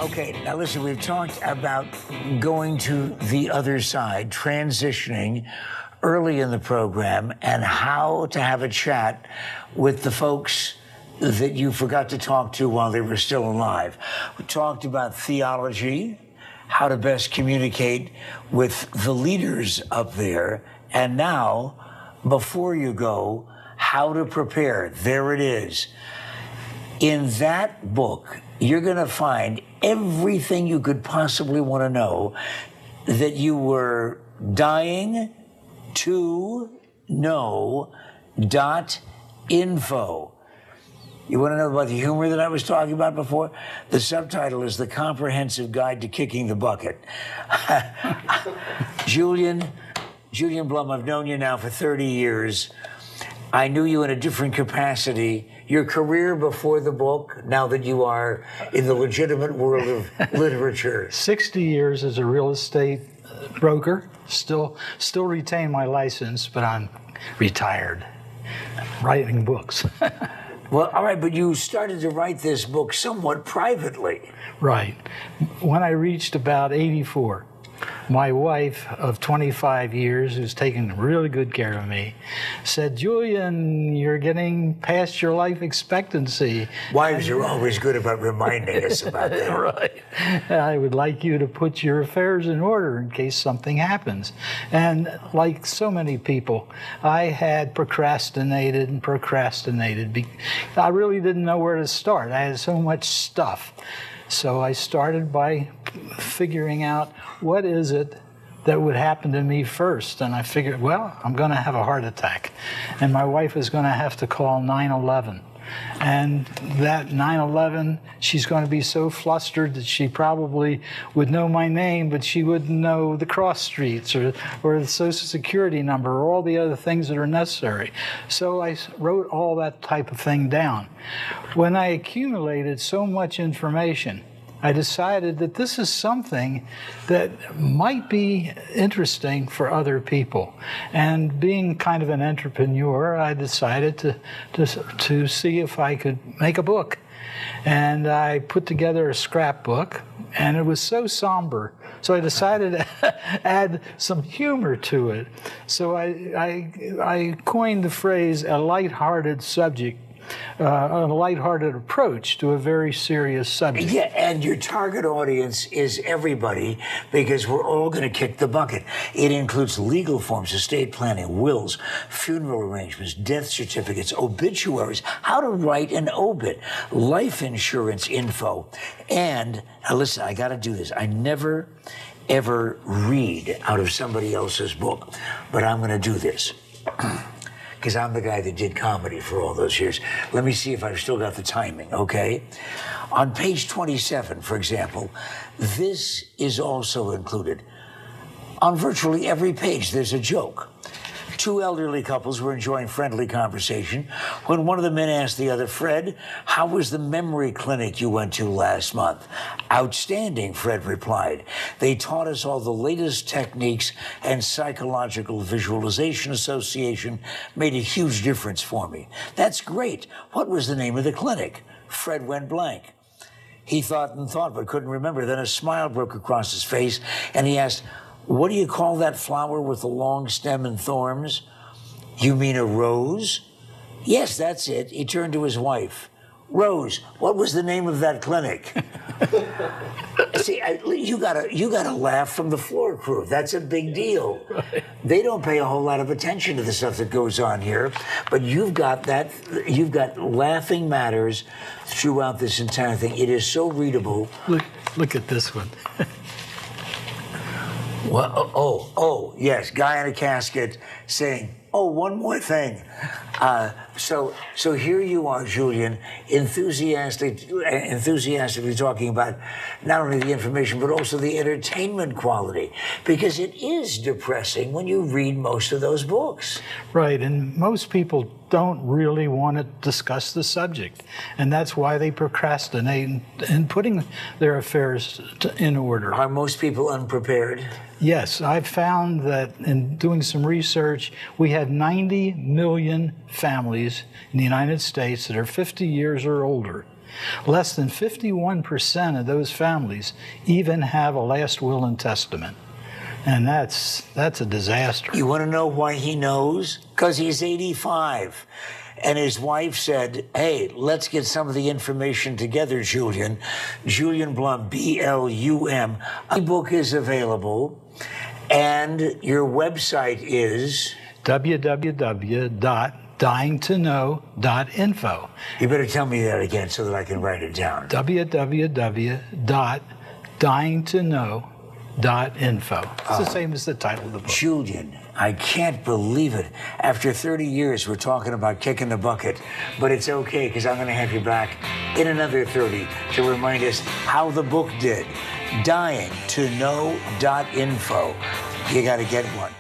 Okay, now listen, we've talked about going to the other side, transitioning early in the program, and how to have a chat with the folks that you forgot to talk to while they were still alive. We talked about theology, how to best communicate with the leaders up there, and now, before you go, how to prepare. There it is. In that book, you're going to find everything you could possibly want to know that you were dying to know .info. You want to know about the humor that I was talking about before? The subtitle is The Comprehensive Guide to Kicking the Bucket. Julian Blum, I've known you now for 30 years. I knew you in a different capacity. Your career before the book, now that you are in the legitimate world of literature. 60 years as a real estate broker. Still retain my license, but I'm retired, writing books. Well, all right, but you started to write this book somewhat privately. Right. When I reached about 84, my wife of 25 years, who's taken really good care of me, said, "Julian, you're getting past your life expectancy." Wives are always good about reminding us about that. Right. "I would like you to put your affairs in order in case something happens." And like so many people, I had procrastinated and procrastinated. I really didn't know where to start. I had so much stuff. So I started by figuring out what is it that would happen to me first. And I figured, well, I'm going to have a heart attack. And my wife is going to have to call 911. And that 911, she's going to be so flustered that she probably would know my name, but she wouldn't know the cross streets or the Social Security number or all the other things that are necessary. So I wrote all that type of thing down. When I accumulated so much information, I decided that this is something that might be interesting for other people. And being kind of an entrepreneur, I decided to see if I could make a book. And I put together a scrapbook, and it was so somber. So I decided to add some humor to it. So I coined the phrase, a lighthearted subject. A lighthearted approach to a very serious subject. Yeah, and your target audience is everybody, because we're all going to kick the bucket. It includes legal forms, estate planning, wills, funeral arrangements, death certificates, obituaries, how to write an obit, life insurance info. And, now listen, I got to do this. I never, ever read out of somebody else's book, but I'm going to do this. Because I'm the guy that did comedy for all those years. Let me see if I've still got the timing, okay? On page 27, for example, this is also included. On virtually every page, there's a joke. Two elderly couples were enjoying friendly conversation when one of the men asked the other, "Fred, how was the memory clinic you went to last month?" "Outstanding," Fred replied. "They taught us all the latest techniques, and psychological visualization association made a huge difference for me." "That's great. What was the name of the clinic?" Fred went blank. He thought and thought, but couldn't remember. Then a smile broke across his face, and he asked, "What do you call that flower with the long stem and thorns?" "You mean a rose?" "Yes, that's it." He turned to his wife. "Rose, what was the name of that clinic?" See, you gotta laugh from the floor crew. That's a big deal. Right. They don't pay a whole lot of attention to the stuff that goes on here, but you've got laughing matters throughout this entire thing. It is so readable. Look at this one. Well, yes, guy in a casket saying, "Oh, one more thing." So here you are, Julian, enthusiastically talking about not only the information, but also the entertainment quality, because it is depressing when you read most of those books. Right, and most people don't really want to discuss the subject, and that's why they procrastinate in putting their affairs in order. Are most people unprepared? Yes, I've found that in doing some research, we have 90 million families in the United States that are 50 years or older. Less than 51% of those families even have a last will and testament. And that's a disaster. You want to know why he knows? Because he's 85. And his wife said, hey, let's get some of the information together, Julian. Julian Blum, B-L-U-M. The book is available, and your website is? www.dyingtoknow.info. You better tell me that again so that I can write it down. www.dyingtoknow.info. It's the same as the title of the book. Julian, I can't believe it. After 30 years, we're talking about kicking the bucket, but it's okay because I'm going to have you back in another 30 to remind us how the book did. Dyingtoknow.info. You got to get one.